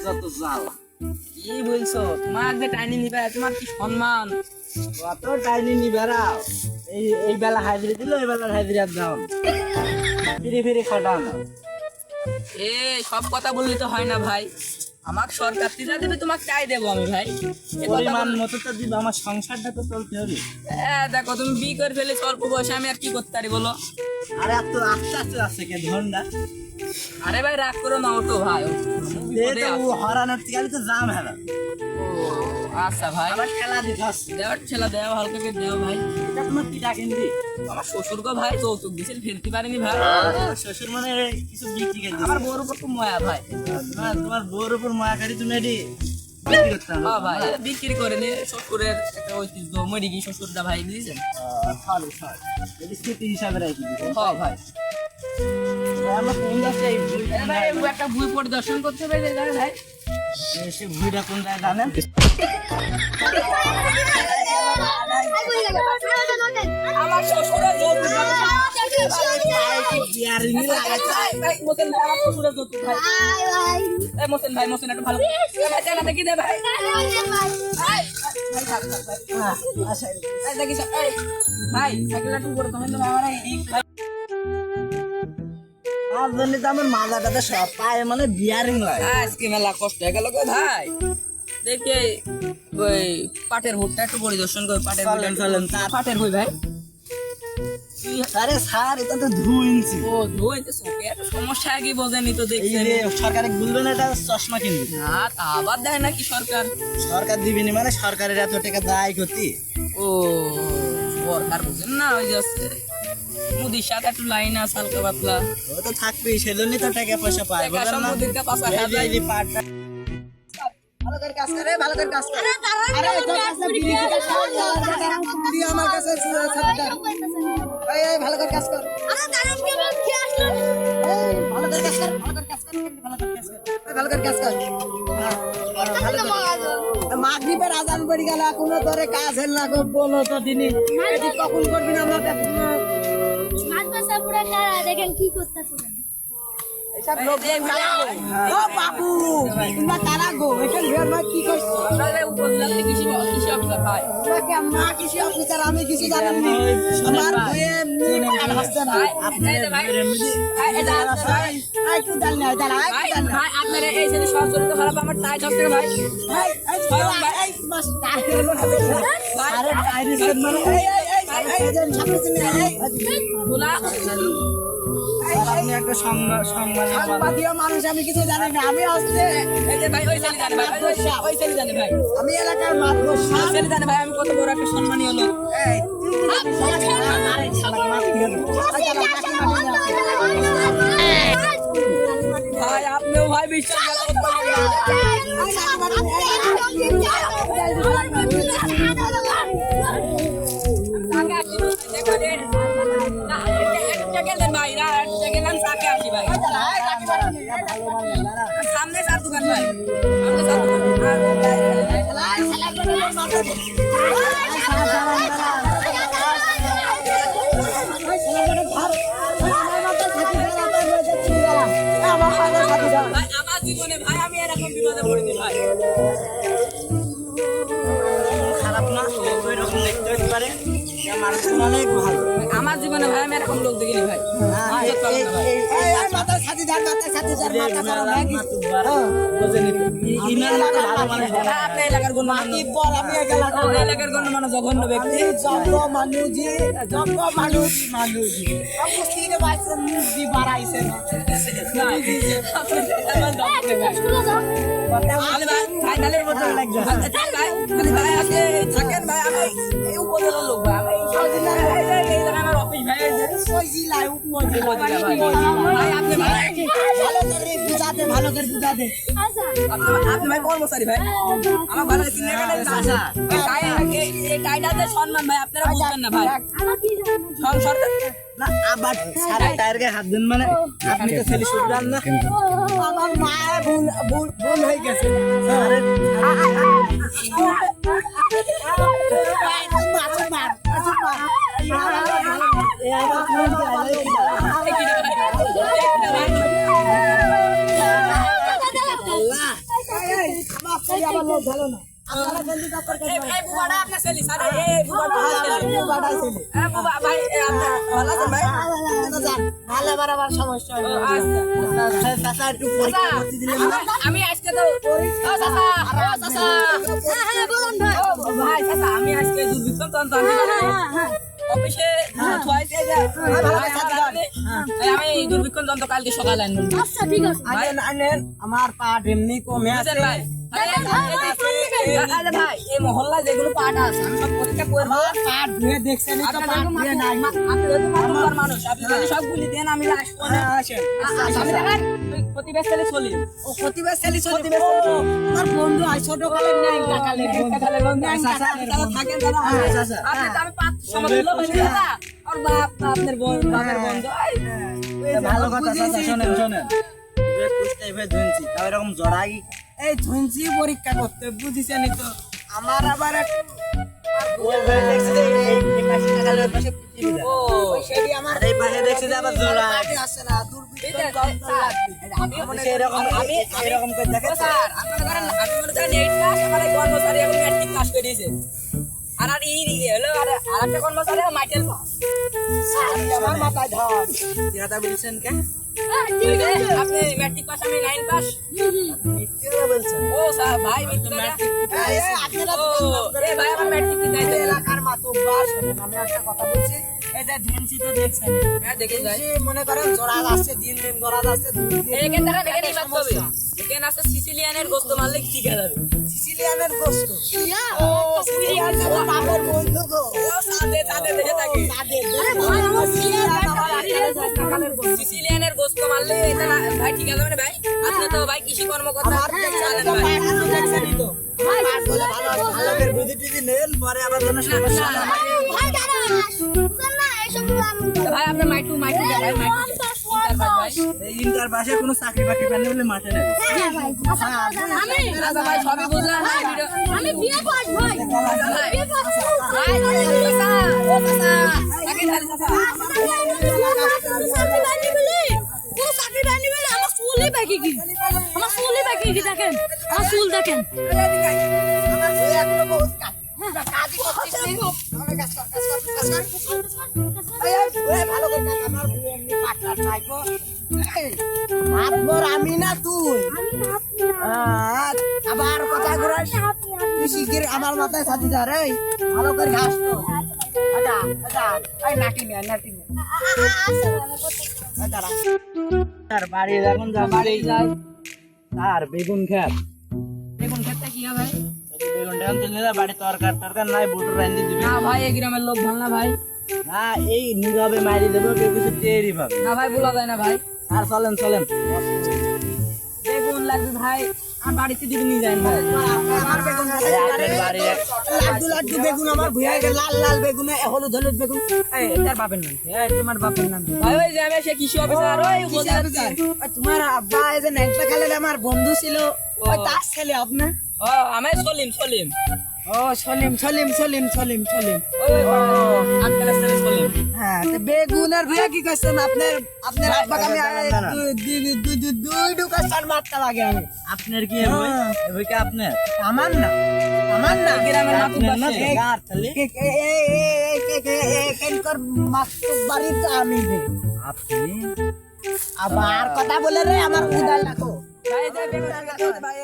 যত জ্বালা কি বলছো, তোমার যে টাইনি নিবে তোমার কি সম্মান, অত টাইনি নিবে এই বেলা হাজিরি দিল, এই বেলার হাজিরি আর দাও ফিরে ফিরে খাটানো। এ সব কথা বললে তো হয় না ভাই, আমাকে সরকার যা দেবে তোমাকে তাই দেবো আমি ভাই। পরিমাণ মতো তো দিবে, আমার সংসারটা তো চলতে হবে। দেখো তুমি বিয়ে করে ফেলে অল্প বয়সে আমি আর কি করতে পারি বলো। আরে এত আস্তে আস্তে আছে কে ধরনা। আরে ভাই রাগ করো না, ওটো ভাই হরানোর থেকে তো জাম হেরা। আচ্ছা ভাই আমার খেলা দিছাস, দেওয়ার ছেলা দেওয়া হালকা করে দেও ভাই। এটা তোমার কি ডাকেন দি? আমার শ্বশুর গো ভাই যৌতুক দিছিল ফেলতে পারিনি ভাই। শ্বশুর মানে কিছু বিক্রি করে আমার বউর উপর খুব মায়া ভাই। তোমার বউর উপর মায়া করি তুমি এটি বিক্রি করতে হবে। হ্যাঁ ভাই বিক্রি করে নি, শ্বশুরের একটা ঐতিহ্য মরি গিয়ে শ্বশুরদা ভাই বুঝছেন। ভালো ভালো এটি স্মৃতি হিসাবে রাখি দিতে। হ্যাঁ ভাই আমরা কোন যাচ্ছে এই ভাই একটা বই পরিদর্শন করতে হবে ভাই। সে বইটা কোন জায়গায় জানেন? আমার শ্বশুরের যৌতুক আমার মাজাটাতে সব পায় মানে বিয়ারিং লাগে। আজকে মেলা কষ্ট হয়ে গেল গো ভাই। দেখে ওই পাটের ভুট্টা একটু পরিদর্শন করে পাটের পাটের বই ভাই। আরে স্যার এটা তো ধুইনছি। ও ধুইতে সোকে একটা সমস্যা কি বোঝেনি তো দেখছেন। এই যে সরকারে বলবেন এটা চশমা কিনবি না, তা আবার দেয় নাকি সরকার? সরকার দিবেনি মানে সরকারের এত টাকা দায় করতি। ও সরকার বুঝেন না, ওই যাচ্ছে মুদির সাথে একটু লাইন আছে হালকা পাতলা, ও তো থাকবেই সেজন্যই তো টাকা পয়সা পায় বুঝেন না। মুদির কা পাশা খায় এই পাটটা ভালো করে কাজ করে, ভালো করে কাজ করে। আরে তো কাজ না বিলি থেকে তুই আমার কাছে সরকার এই এই ভালো করে কাজ কর। আরে দারুণ কে বল কি আসলো, এই ভালো করে কাজ কর, ভালো করে কাজ কর, ভালো করে কাজ কর, ভালো করে কাজ কর। মাগরিবের আজান পড়ে গেল এখনো তোরে কাজ হল না গো, বলো তো দিনই এটি কখন করবি না আমরা মাদ্রাসা পুরা কারা দেখেন কি করতেছেন এইসব লোক ও বাবু তোমরা কারা গো এখানে ভিড় না কি করছ? আমরা উপজেলাতে কৃষি অফিসার ভাই। তোমাকে মা কৃষি অফিসার আমি কিছু জানি না, আমার বইয়ে নিয়ে কাল হচ্ছে না। আপনাদের ভাই এটা ভাই একটু জানি না দাঁড়া ভাই আপনারা এই যে সহযোগিতা খারাপ আমার টাই হচ্ছে ভাই। ভাই এই মাস টাই হলো না ভাই। আরে টাইরিস মানে এই ছাত্র তুমি এই বলা আপনি একটা সাংবাদিক মানুষ, আমি কিছু জানি না। আমি আসছে এই যে ভাই ওই ছেলে জানে ভাই, ওই ছেলে জানে ভাই, আমি এলাকার মাদ্রাসা ছেলে জানে ভাই আমি কত বড় একটা সম্মানীয় লোক। এই আরে শালা মাফি গেল ভাই, আপনিও ভাই বিশ্বাস করতে পারেন না। সামনে সাত দোকান ভাই, সামনে সাত দোকান আমার জীবনে ভাই আমি এরকম বিপদে পড়িনি ভাই। খারাপ না ওই রকম দেখতে হতে পারে, মানুষ অনেক ভালো। আমার জীবনে ভাই আমি এরকম লোক দেখিনি ভাই। এলাকার গণ্যমান্য জঘন্য ব্যক্তি বাড়াইছে থাকেন ভাই। আমি এই উপজেলার লোক ভাই, আমি আমার অফিস ভাই ভালো করে বুঝাতে আপনি ভাই কর্মচারী ভাই আমার ভালো টাইটাতে সম্মান ভাই, আপনারা বুঝবেন না ভাই। সরকার না আবার সারা টায়ারকে হাত দেন মানে আপনি তো ছেলে শুনবেন না। আমার মা ভুল হয়ে গেছে। মুখ ভালো না আপনারা জলদি টক্কর করে এই বুবাটা আপনার ছেলে স্যার এই বুবাটা বাড়াই ছেলে বুবা ভাই আপনার ভালো আছেন ভাই জান ভালো বারবার সমস্যা হয় আচ্ছা চাচা একটু পরীক্ষা করতে দিলে আমি আজকে তো ও চাচা হ্যাঁ বলুন ভাই ও ভাই চাচা আমি আজকে দুর্ভিক্ষণ তন্ত্র অফিসে থুয়াইছে যে আমি দুর্ভিক্ষণ তন্ত্র কালকে সকালে আনবো আচ্ছা ঠিক আছে আনেন আমার পাট এমনি কমে আছে বুঝলেন ভাই আরে ভাই এই মহল্লা যেগুলো পাট আছে আমি সব পরীক্ষা করবো পাট ধুয়ে দেখছেন তো পাট ধুয়ে নাই আপনি তো মাতুব্বর মানুষ আপনি যদি সবগুলি দেন আমি আসবো না আসেন আমি দেখেন প্রতিবেশ ছেলে চলি ও প্রতিবেশ ছেলে প্রতিবেশ আমার বন্ধু আই ছোট কালের নাই কাকালের বন্ধু যারা থাকেন তারা আপনি তো আমি পাঁচ সমতুল্য হইনি দাদা আর বাপ আপনার বাপের বন্ধু ভালো কথা চাচা শুনেন শুনেন যে কুস্তে ভাই ধুনছি তাও এরকম জড়াই এই ধুনছি পরীক্ষা করতে বুঝিছেন তো আমার আবার ওই ভাই দেখছি যে এই পাশে কাকালের পাশে পৃথিবী ও সেটি আমার এই পাশে দেখছি যে আবার জোড়া আছে না আমি এরকম করে দেখেন স্যার আমি মনে করেন 8 পাস আমার এক কর্মচারী এখন ম্যাট্রিক পাস করে দিয়েছে আর আর হলো আর একটা কর্মচারী মাইকেল পাস আমার মাথায় ধর কথা বলছেন কে আপনি ম্যাট্রিক পাস আমি 9 পাস মিথ্যে বলছেন ও স্যার ভাই মিত্র আপনারা এ ভাই আমার ম্যাট্রিক কি দাইতে এলাকার মাতুব্বার শুনেন আমি একটা কথা বলছি এটা ধেনসি তো দেখছেন হ্যাঁ দেখে যাই মনে করেন জোড়া যাচ্ছে দিন দিন জোড়া যাচ্ছে এখান থেকে দেখে নিবাদ হবে এখানে আছে সিসিলিয়ানের গোস্ত মারলে ঠিক হয়ে যাবে সিসিলিয়ানের গোস্ত ও সিসিলিয়ান ও বাবার বন্ধু গো ও সাদে সাদে দেখে থাকে আরে ভাই আমার সিসিলিয়ানের গোস্ত মারলে এটা না ভাই ঠিক আছে মানে ভাই আপনি তো ভাই কৃষি কর্মকর্তা চালান ভাই দেখছেনই তো পাট বলে ভালো আছে ভালো করে বুঝি টুঝি নেন পরে আবার কোনো সমস্যা না ভাই দাঁড়া বুঝছেন না এসব আমি ভাই আপনার মাইটু মাইটু ভাই মাইটু ভাই এই ইন্টার পাশে কোনো চাকরি বাকরি পানি বলে মাঠে নেবে হ্যাঁ ভাই আমি আচ্ছা ভাই সবই বুঝলাম না আমি বিয়ে পাস ভাই বিয়ে পাস ভাই চাচা ও চাচা তাকে ধরে চাচা চাকরি বানি বলি পুরো চাকরি বানি বলি আমার চুলই বাকি কি আমার চুলই বাকি কি দেখেন আমার চুল দেখেন আমার বই এখনো বহুত কাজই করতেছি আমি কাজ কর এই ভালো করে কাজ আমার বই এমনি পাটটা চাইবো মাতবর আমি না তুই আবার কথা ঘুরাস তুই শিগগির আমার মাথায় সাথে যা রে ভালো করে ঘাস তো আচ্ছা আচ্ছা এই নাটি নে দাঁড়া আর বাড়ি এখন যা বাড়ি যাই আর বেগুন খেত বেগুন খেতে কি হবে বেগুনটা এখন তুলে যা বাড়ি তরকার নাই বুটুর রান্দি দিবি না ভাই এই গ্রামের লোক ভালো না ভাই না এই নীরবে মারি দেবো কেউ কিছু টেরই পাবে না ভাই বলা যায় না ভাই আর চলেন চলেন বেগুন লাগবে ভাই আর বাড়িতে দিবি নিয়ে যান ভাই আমার বেগুন লাড্ডু লাড্ডু বেগুন আমার ভুয়া গেল লাল লাল বেগুন হলুদ হলুদ বেগুন এই এটার বাপের নাম কি? এই তোমার বাপের নাম কি? ভাই ওই যে আমি সে কৃষি অফিসার ওই কিসের অফিসার? ওই তোমার আব্বা এই যে ন্যাংটা খেলে আমার বন্ধু ছিল ওই তার ছেলে আপনি ও আমি সলিম সলিম ও সলিম সলিম সলিম সলিম সলিম ওই আজকাল সলিম হ্যাঁ তো বেগুনের ভুয়া কি করছেন আপনার আপনার আব্বাকে আমি দুই ঢুকাচ্ছার মারতে লাগে আমি আপনার কি বই কি আপনার আমার না আমার না গ্রামের আপনার না মাতুব্বর গার তাহলে কেনকর মাতুব্বরি তো আমি দেই আপনি আবার কথা বলে রে আমার উদাল লাগো ভাই যাই বেগুন ভাই